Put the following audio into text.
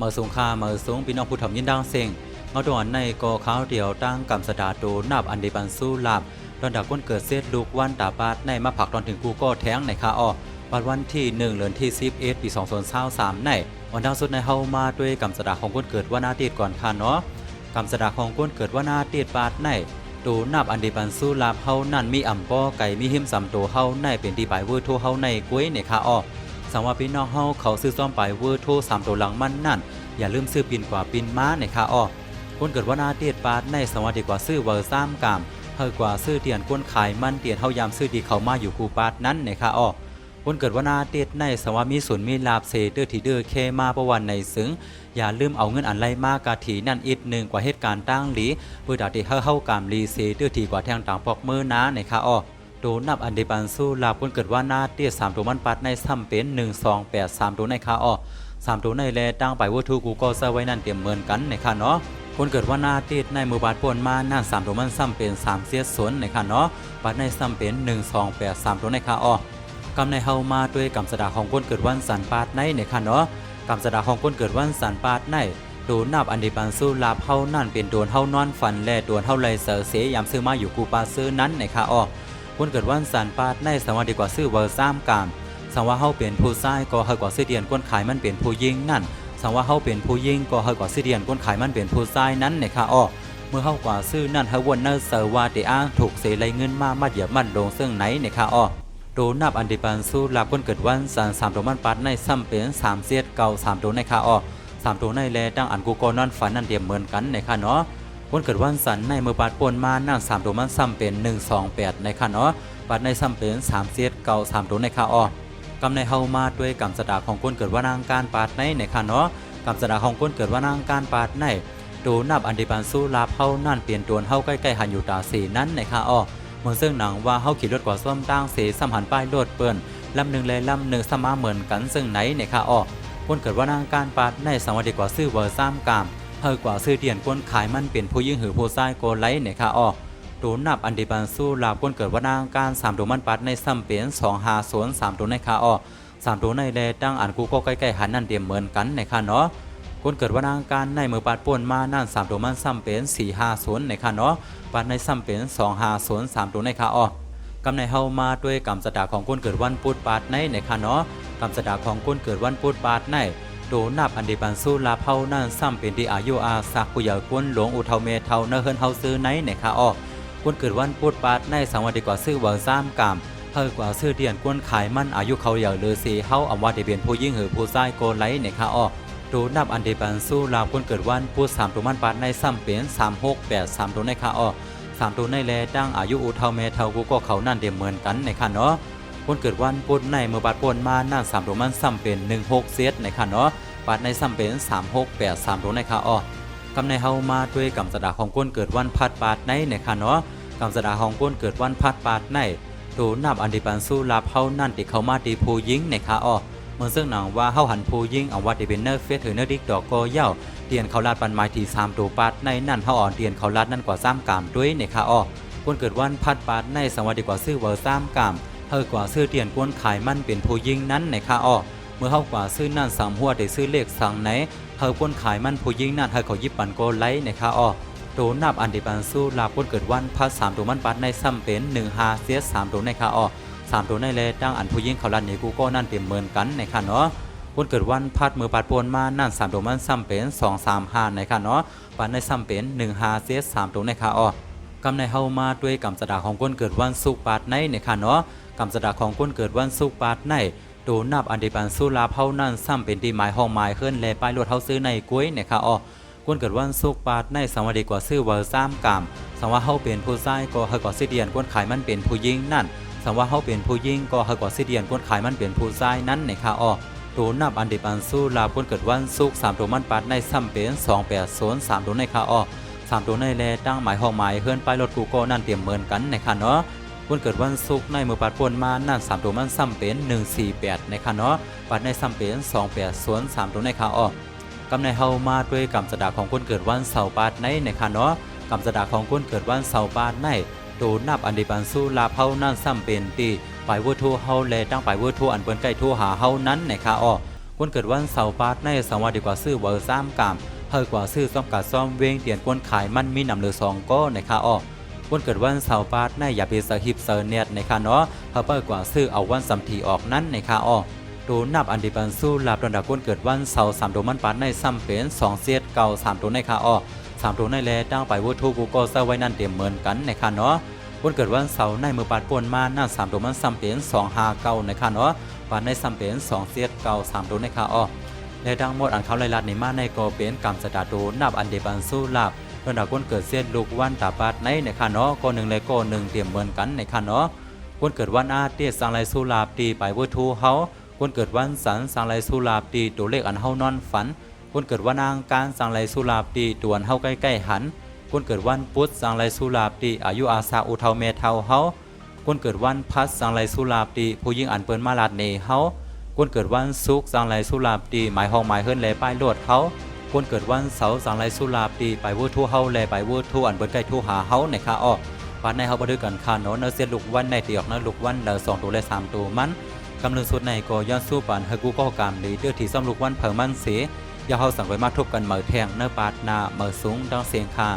มื่อสงครามเมื่อสงพี่น้องผู้ทำยินดังเสียงเงาดอนในกอข้าวเดียวตั้งกำสดาโดนับอันเดบันสู้ลาบตอนดักก้นเกิดเซตลูกวันตาปาดในมาผักตอนถึงกูก็แท้งในคาอ้อปัดวันที่1เดือนที่11ปี2023ในวันดาวสุดในเฮามาด้วยกำสดาของก้นเกิดวันอาทิตย์ก่อนค่ะเนาะกำสดาของก้นเกิดวันอาทิตย์ปาดในโดนับอันเดบันสู้ลาบเฮานั่นมีอ่ำป้อไก่มีหิมสำโตเฮาในเป็นที่ปลายเวอร์โทเฮาในกุ้ยในคาอ้อสังว่าพี่น้องเฮาเขาซื้อซ่อมไปเวอร์โท3ตัวหลังมันนั่นอย่าลืมซื้อปินกว่าปินม้าในคาอ้อคนเกิดวันอาทิตย์ปาดในสังว่าดีกว่าซื้อเวอร์ซ้ำกามเฮากว่าซื้อเตียนก้นขายมันเตียนเฮายามซื้อดีเขามาอยู่กูปาดนั้นในคาอ้อคนเกิดวันอาทิตย์ในสังว่ามีศูนย์มีลาบเซเตอร์ทีเดอร์เคมาประวันในซึ้งอย่าลืมเอาเงินอันไรมากกะถีนั่นอีกหนึ่งกว่าเหตุการณ์ตั้งหลีเพื่อดาที่เฮากามรีเซเตอร์ทีกว่าแทงต่างปอกมือนะในคาอ้อโดนับอันเดบันสู้ลาบคนเกิดว่าหน้าเตี้ย3ตัวมันปัดในซ้ำเป็น1283ตัวในคาอ้อ3ตัวในแลตั้งไปว่าทูกูก็ซะไว้นั่นเตรียมเหมือนกันในคาเนาะคนเกิดว่าหน้าติดในมือบาดปนมานั่น3ตัวมันซ้ำเป็น3เสียสนในคาเนาะปัดในซ้ำเป็น1283ตัวในคาอ้อกำในเฮามาด้วยกำสดาของคนเกิดวันสันปาดในคาเนาะกำสดาของคนเกิดวันสันปาดในโดนับอันเดบันสู้ลาบเฮานั่นเป็นโดนเฮานอนฝันแลโดนเฮาไลเสอเสยามซื้อมาอยู่กูปาซื้อนั้นในคาอ้อคนเกิดวันสันปาดในสังว่าดีกว่าซื้อเวอร์ซ้ำกามสังว่าเฮาเป็นผู้ชายก็เฮากว่าซื้อเดียนก้นขายมันเป็นผู้หญิงนั่นสังว่าเฮาเป็นผู้หญิงก็เฮากว่าซื้อเดียนก้นขายมันเป็นผู้ชายนั้นในคาอ้อเมื่อเฮากว่าซื้อนั่นเฮาวนเนอร์เซอร์ว่าเดอ้างถูกเสไลเงินมาเหยียบมันลงซึ่งไหนในคาอ้อโดนับอันเดบันสู้ลาบคนเกิดวันสัน3ตัวมันปาดในซ้ำเป็น3เสียดเก่า3ตัวในคาอ้อ3ตัวในแลตั้งอันกูก็นอนฝันนั่นเดียมเหมือนกันในคาเนาะคนเกิดวันสันในมือปาดปนมานั่ง3ตัวมันซ้ำเป็น128ในคาเนาะปาดในซ้ำเป็น3เสียดเก่า3ตัวในคาอ้อกำในเฮามาด้วยกำสดาของคนเกิดว่านางการปาดในคาเนาะกำสดาของคนเกิดว่านางการปาดในโดนับอันเดบันสู้ลาบเฮานั่นเปลี่ยนตัวเฮาใกล้ๆหันอยู่ตาสีนั้นในคาอ้อเหมือนซึ่งหนังว่าเฮาขี่รถกว่าส้มตั้งเสสัมหันป้ายรถเปิ้นลำหนึ่งเลยลำหนึ่งสมาเหมือนกันซึ่งไหนในคาอ้อคนเกิดว่านางการปาดในสังวดีกว่าซื้อเวอร์ซ้ำกามเฮากว่าซื้อเดียนคนขายมันเป็นผู้ยิ่งหือผู้ชายโกไลในคาอ้อโดนับอันเดบันสู้ลาบคนเกิดว่านางการ3ตัวมันปัดในซ้ำเป็น250 3ตัวในคาอ้อ3ตัวในแลตั้งอันกูก็ใกล้ๆหันนั่นเดียมเหมือนกันในคาเนาะคนเกิดว่านางการในมือปัดป่วนมานั่น3ตัวมันซ้ำเป็น450ในคาเนาะปัดในซ้ำเป็น250 3ตัวในคาอ้อกำในเฮามาด้วยกำสดาของคนเกิดวันพุธปาดในคาเนาะกำสดาของคนเกิดวันพุธปาดในโดนับอันเดบันสู้ลาเฮานั่นซ้ำเป็นที่อายุอาสักผู้ใหญ่ก้นหลวงอุเทาเมเทาเนเฮินเฮาซื้อในคาอ้อคนเกิดวันพุธปาดในสังวดีกว่าซื้อเวอร์ซ้ำกามเฮากว่าซื้อเดียนก้นขายมันอายุเขาอย่างเลอซีเฮาอำว่าได้เป็นผู้ยิ่งหือผู้ชายโกไลในคาอ้อโดนับอันเดบันสู้ลาคนเกิดวันพุธ3ตัวมันปาดในซ้ำเป็น368 3ตัวในคาอ้อ3ตัวในแลตั้งอายุอุเทาเมเทากูก็เขานั่นเดียมเหมือนกันในคาเนาะคนเกิดวันพุธในเมื่อบาดปนมานั่น3ตัวมันซ้ำเป็น16เซตในคาเนาะปาดในซ้ำเป็น368 3ตัวในคาอ้อกำในเฮามาด้วยกำสดาของคนเกิดวันพัดปาดในคาเนาะกำสดาของคนเกิดวันพัดปาดในโดนับอันเดบันสู้ลาเฮานั่นติเขามาตีผู้ยิงในคาอ้อเมื่อซึ่งหนังว่าเฮาหันผู้ยิงเอาว่าได้เป็นเนอร์เฟสเทอร์เนอร์ดิกดอกกอเย้าเตียนเขาลาดปันไม้ที่3ตัวปาดในนั่นเฮาอ่อนเตียนเขาลาดนั่นกว่า3กามด้วยในคาอ้อคนเกิดวันพัดปาดในสังวดีกว่าซื้อเวอร์3กามเฮากว่าซื้อเตียนก้นขายมันเป็นผู้ยิงนั้นในคาอ้อเมื่อเฮากว่าซื้อนั่น3หัวได้ซื้อเลขสั่งไหนเฮาก้นขายมันผู้ยิงนั่นเฮาเขายิบปันโกไลในคาอ้อโดนับอันเดบันสู้ลาคนเกิดวันพัด3ตัวมันปัดในซ้ำเป็น15เสีย3ตัวในคาอ้อ3ตัวในแลตั้งอันผู้ยิงเขาลัดนี่กูก็นั่นเป็นเหมือนกันในคาเนาะคนเกิดวันพัดมือปัดปนมานั่น3ตัวมันซ้ำเป็น235ในคาเนาะปัดในซ้ำเป็น15เสีย3ตัวในคาอ้อกำในเฮามาด้วยกำสดาของคนเกิดวันสุกปาดในคาเนาะกำสดาของคนเกิดวันสุกปาดในโดนับอันเดบันสู้ลาเฮานั่นซ้ำเป็นที่หมายห้องหมายเคลื่อนแลป้ายรถเฮาซื้อในกุ้ยในคาอ้อคนเกิดวันสุกปาดในสังวดีกว่าซื้อเวอร์ซ้ำกามสังว่าเฮาเป็นผู้ชายก็เฮากว่าสิเดียนคนขายมันเป็นผู้หญิงนั่นสังว่าเฮาเป็นผู้หญิงก็เฮากว่าสิเดียนคนขายมันเป็นผู้ชายนั้นในคาอ้อโดนับอันเดบันสู้ลาคนเกิดวันสุก3ตัวมันปาดในซ้ำเป็น280 3ตัวในคาอ้อ3ตัวในแลตั้งหมายห้องหมายเฮือนป้ายรถกูก็นั่นเตรียมเหมือนกันในคาเนาะคนเกิดวันสุกในมือปาดปนมานั่น3ตัวมันซ้ำเป็น148ในคาเนาะปาดในซ้ำเป็น280 3ตัวในคาอ้อกำในเฮามาด้วยกำสดาของคนเกิดวันเสาร์ปาดในคาเนาะกำสดาของคนเกิดวันเสาร์ปาดในโดนับอันเดบันสู้ลาเฮานั่นซ้ำเป็นตีไปเวอร์ทูเฮาแลตั้งไปเวอร์ทูอันเปิ้นใกล้ทูหาเฮานั้นในคาอ้อค คนเกิดวันเสาร์ปาดในสังวาดีกว่าซื้อเวอร์3กามเฮอกว่าซื้อซ่อมกาซ่อมเวงเตียนกวนขายมันมีนำเหลือ2ก็ในค่าอ้อคนเกิดวันเสาร์ปาดในอย่าไปสะหิบเซอร์เน็ตในค่าเนาะเฮาเปิ้กว่าซื้อเอาวันสัมถีออกนั้นในค่าอ้อตูนับอันดิบันสู้ลาบดอนดาก้นเกิดวันเสาร์3โดมันปานในซ้ำเป็น2เสียดเก่า3ตัวในค่าอ้อ3ตัวในแลตั้งไปวัตถุกูก็เซอร์ไว้นั่นเต็มเหมือนกันในค่าเนาะก้นเกิดวันเสาร์ในมือปาดป่วนมาหน้า3ตัวมันซ้ำเป็น259ในค่าเนาะปานในซ้ำเป็น2เสียดเก่า3ตัวในค่าอ้อและดังหมดอันเขาไล่ลัดในมาในก็เป็นกรรมสตาโตนับอันเดบันสู้ลาบดอนดาก้นเกิดเสียดลูกวันตาปาดในค่าเนาะก็1และก็1เต็มเหมือนกันในค่าเนาะก้นเกิดวันอาทิตย์สังไลสู้ลาบตีไปวัตถุเฮาคนเกิดวันสันสังไลสุลาบตีตัวเลขอันเฮานอนฝันคนเกิดวันอังคารสังไลสุลาบตีตัวอันเฮาใกล้ๆหันคนเกิดวันพุธสังไลสุลาบตีอายุอาสาอุเทาเมเทาเฮาคนเกิดวันพัสสังไลสุลาบตีผู้ยิ่งอันเปิ้นมาลาดเนเฮาคนเกิดวันศุกร์สังไลสุลาบตีหมายห้องหมายเฮิรนแลป้ายโลดเฮาคนเกิดวันเสาร์สังไลสุลาบตีไปวูทูเฮาแลไปวูทูอันเปิ้นใกล้ทูหาเฮาในค่าออกปานในเฮาบ่ได้กันค่าเนาะเนเสียลูกวันในตีออกเนาะลูกวันละ2ตัวและ3ตัวมันกำลังสุดในก็ย้อนสู้ปันเฮกูก็กามลีเดือที่ซ่อมลูกวันเผอมันเสียอย่าเฮาสั่งไว้มาทบกันเหมือแทงเนื้อปาดนาเหมือสูงดังเสียงค่ะ